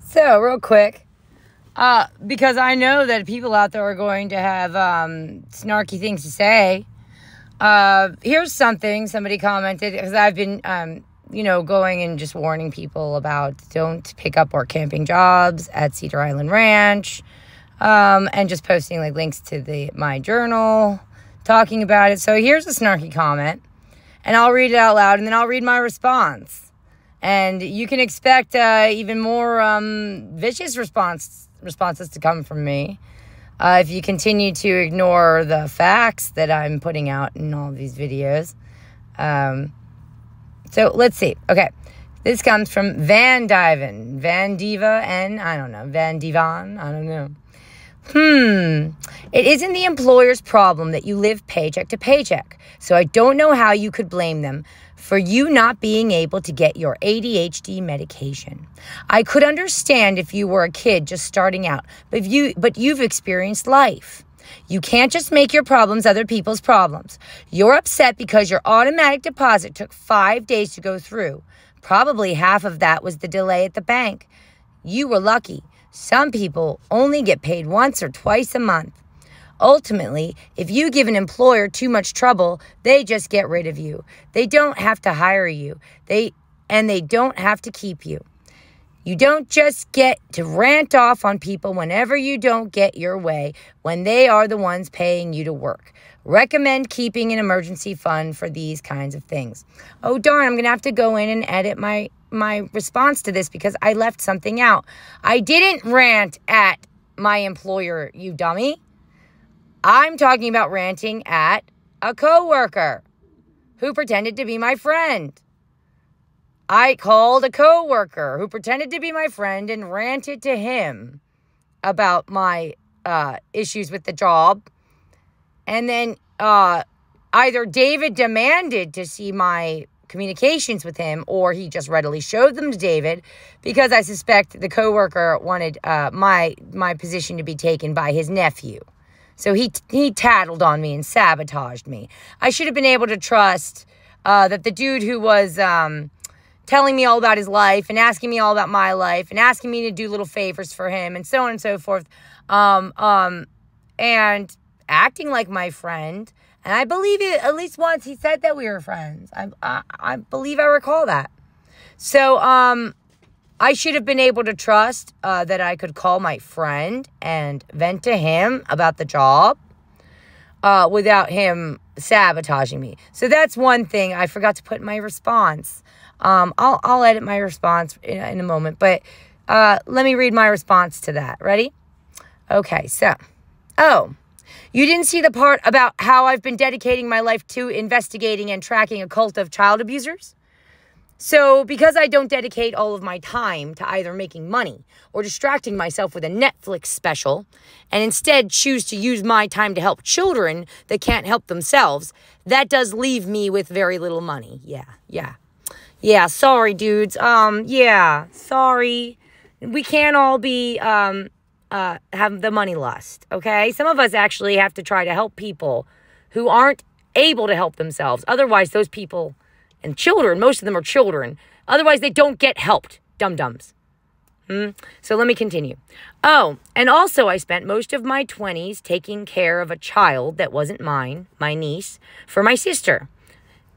So, real quick, because I know that people out there are going to have snarky things to say, here's something somebody commented, because I've been, going and just warning people about don't pick up work camping jobs at Cedar Island Ranch, and just posting like links to my journal, talking about it. So here's a snarky comment, and I'll read it out loud, and then I'll read my response. And you can expect even more vicious responses to come from me if you continue to ignore the facts that I'm putting out in all of these videos. So let's see. Okay, this comes from Van Divan, Van Diva, and I don't know, Van Divan, I don't know. It isn't the employer's problem that you live paycheck to paycheck, so I don't know how you could blame them for you not being able to get your ADHD medication. I could understand if you were a kid just starting out, but you've experienced life. You can't just make your problems other people's problems. You're upset because your automatic deposit took 5 days to go through. Probably half of that was the delay at the bank. You were lucky. Some people only get paid once or twice a month. Ultimately, if you give an employer too much trouble, they just get rid of you. They don't have to hire you. They don't have to keep you. You don't just get to rant off on people whenever you don't get your way when they are the ones paying you to work. Recommend keeping an emergency fund for these kinds of things. Oh, darn, I'm going to have to go in and edit my response to this because I left something out. I didn't rant at my employer, you dummy. I'm talking about ranting at a coworker who pretended to be my friend. I called a coworker who pretended to be my friend and ranted to him about my issues with the job. And then either David demanded to see my communications with him, or he just readily showed them to David, because I suspect the coworker wanted my position to be taken by his nephew. So he tattled on me and sabotaged me. I should have been able to trust that the dude who was telling me all about his life and asking me all about my life and asking me to do little favors for him and so on and so forth, and acting like my friend. And I believe it, at least once he said that we were friends. I believe I recall that. So I should have been able to trust that I could call my friend and vent to him about the job without him sabotaging me. So that's one thing I forgot to put in my response. I'll edit my response in a moment, but let me read my response to that. Ready? Okay, so, you didn't see the part about how I've been dedicating my life to investigating and tracking a cult of child abusers? So, because I don't dedicate all of my time to either making money or distracting myself with a Netflix special, and instead choose to use my time to help children that can't help themselves, that does leave me with very little money. Yeah, sorry, dudes. Sorry. We can't all be, have the money lust, okay? Some of us actually have to try to help people who aren't able to help themselves. Otherwise, those people, and children, most of them are children. Otherwise, they don't get helped, dum-dums. So let me continue. Oh, and also I spent most of my 20s taking care of a child that wasn't mine, my niece, for my sister.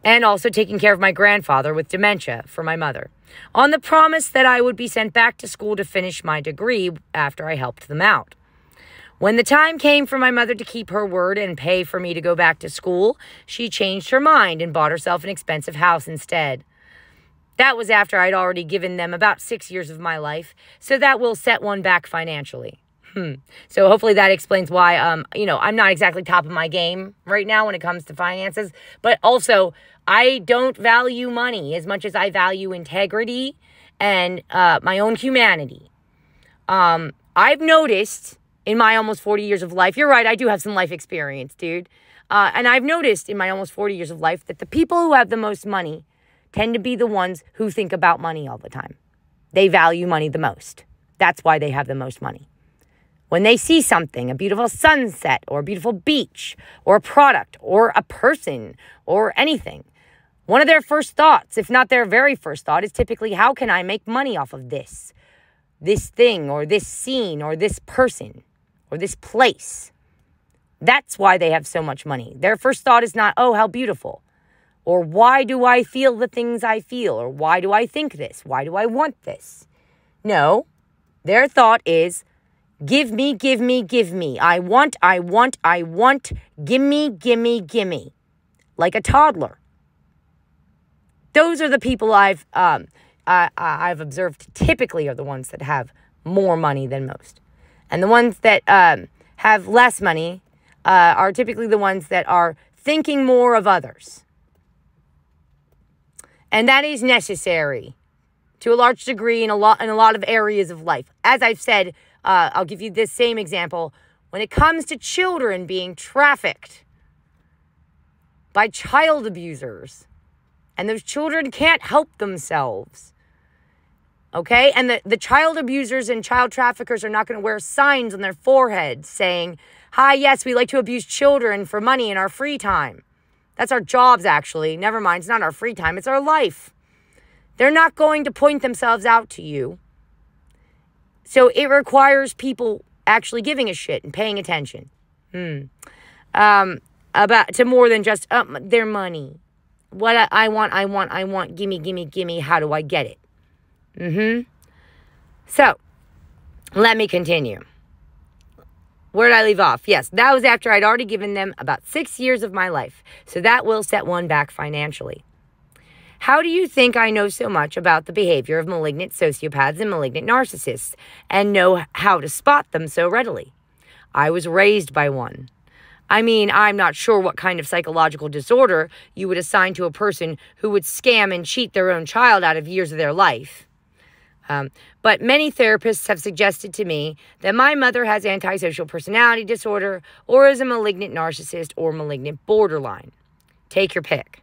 And also taking care of my grandfather with dementia for my mother, on the promise that I would be sent back to school to finish my degree after I helped them out. When the time came for my mother to keep her word and pay for me to go back to school, she changed her mind and bought herself an expensive house instead. That was after I'd already given them about 6 years of my life, so that will set one back financially. So hopefully that explains why, I'm not exactly top of my game right now when it comes to finances, but also I don't value money as much as I value integrity and my own humanity. I've noticed in my almost 40 years of life, you're right, I do have some life experience, dude. And I've noticed in my almost 40 years of life that the people who have the most money tend to be the ones who think about money all the time. They value money the most. That's why they have the most money. When they see something, a beautiful sunset or a beautiful beach or a product or a person or anything, one of their first thoughts, if not their very first thought, is typically, how can I make money off of this? this thing or this scene or this person or this place. That's why they have so much money. Their first thought is not, oh, how beautiful. Or why do I feel the things I feel? Or why do I think this? Why do I want this? No, their thought is, give me, give me, give me. I want, gimme, gimme, gimme. Like a toddler. Those are the people I've observed typically are the ones that have more money than most. And the ones that have less money are typically the ones that are thinking more of others. And that is necessary to a large degree in a lot of areas of life. As I've said, I'll give you this same example. When it comes to children being trafficked by child abusers, and those children can't help themselves, okay? And the child abusers and child traffickers are not going to wear signs on their foreheads saying, hi, yes, we like to abuse children for money in our free time. That's our jobs, actually. Never mind, it's not our free time, it's our life. They're not going to point themselves out to you. So it requires people actually giving a shit and paying attention. About to more than just their money. What I want, gimme, gimme, gimme, how do I get it? So, let me continue. Where did I leave off? Yes, that was after I'd already given them about 6 years of my life. So that will set one back financially. How do you think I know so much about the behavior of malignant sociopaths and malignant narcissists and know how to spot them so readily? I was raised by one. I mean, I'm not sure what kind of psychological disorder you would assign to a person who would scam and cheat their own child out of years of their life. But many therapists have suggested to me that my mother has antisocial personality disorder or is a malignant narcissist or malignant borderline. Take your pick.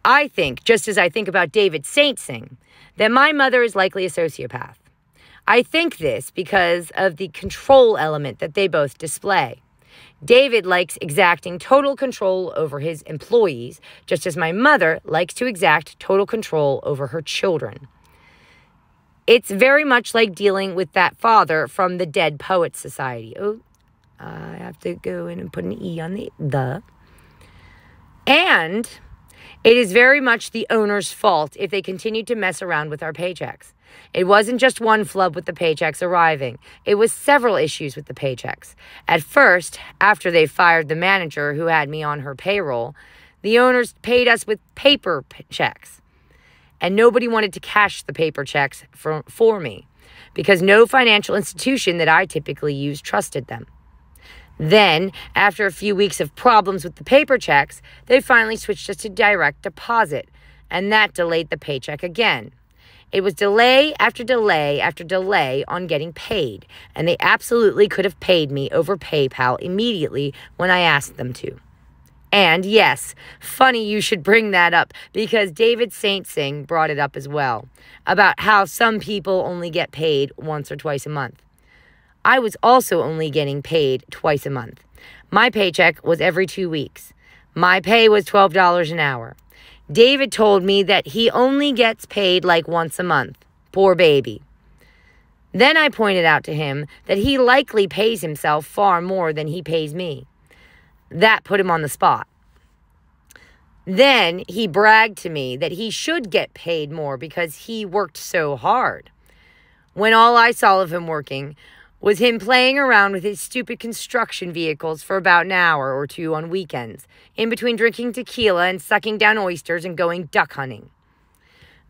I think, just as I think about David Saintsing, that my mother is likely a sociopath. I think this because of the control element that they both display. David likes exacting total control over his employees, just as my mother likes to exact total control over her children. It's very much like dealing with that father from the Dead Poets Society. Oh, I have to go in and put an E on the. And it is very much the owner's fault if they continue to mess around with our paychecks. It wasn't just one flub with the paychecks arriving. It was several issues with the paychecks. At first, after they fired the manager who had me on her payroll, the owners paid us with paper checks. And nobody wanted to cash the paper checks for me because no financial institution that I typically use trusted them. Then, after a few weeks of problems with the paper checks, they finally switched us to direct deposit, and that delayed the paycheck again. It was delay after delay after delay on getting paid, and they absolutely could have paid me over PayPal immediately when I asked them to. And yes, funny you should bring that up because David Saintsing brought it up as well, about how some people only get paid once or twice a month. I was also only getting paid twice a month. My paycheck was every 2 weeks. My pay was $12 an hour. David told me that he only gets paid like once a month. Poor baby. Then I pointed out to him that he likely pays himself far more than he pays me. That put him on the spot. Then he bragged to me that he should get paid more because he worked so hard. When all I saw of him working was him playing around with his stupid construction vehicles for about an hour or two on weekends, in between drinking tequila and sucking down oysters and going duck hunting.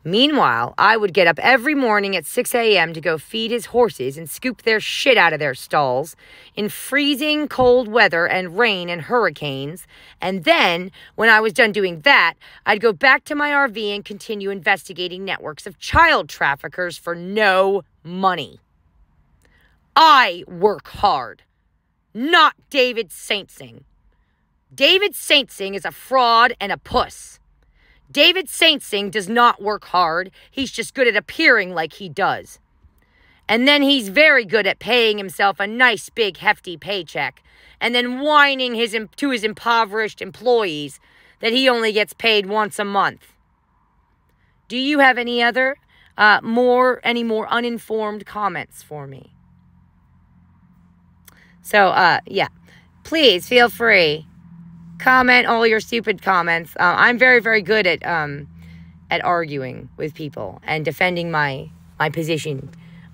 Meanwhile, I would get up every morning at 6 a.m. to go feed his horses and scoop their shit out of their stalls in freezing cold weather and rain and hurricanes. And then, when I was done doing that, I'd go back to my RV and continue investigating networks of child traffickers for no money. I work hard, not David Saintsing. David Saintsing is a fraud and a puss. David Saintsing does not work hard. He's just good at appearing like he does. And then he's very good at paying himself a nice big hefty paycheck and then whining to his impoverished employees that he only gets paid once a month. Do you have any other any more uninformed comments for me. So, yeah, please feel free. Comment all your stupid comments. I'm very, very good at arguing with people and defending my position.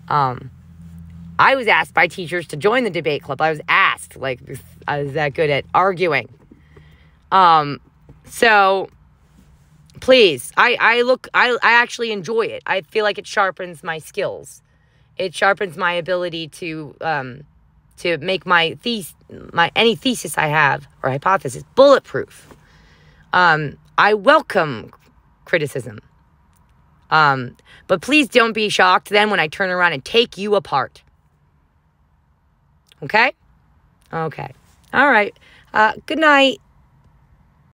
I was asked by teachers to join the debate club. I was asked, like, I was that good at arguing. So please, I actually enjoy it. I feel like it sharpens my skills. It sharpens my ability to make any thesis I have or hypothesis bulletproof. I welcome criticism. But please don't be shocked then when I turn around and take you apart. Okay? Okay. All right. Good night.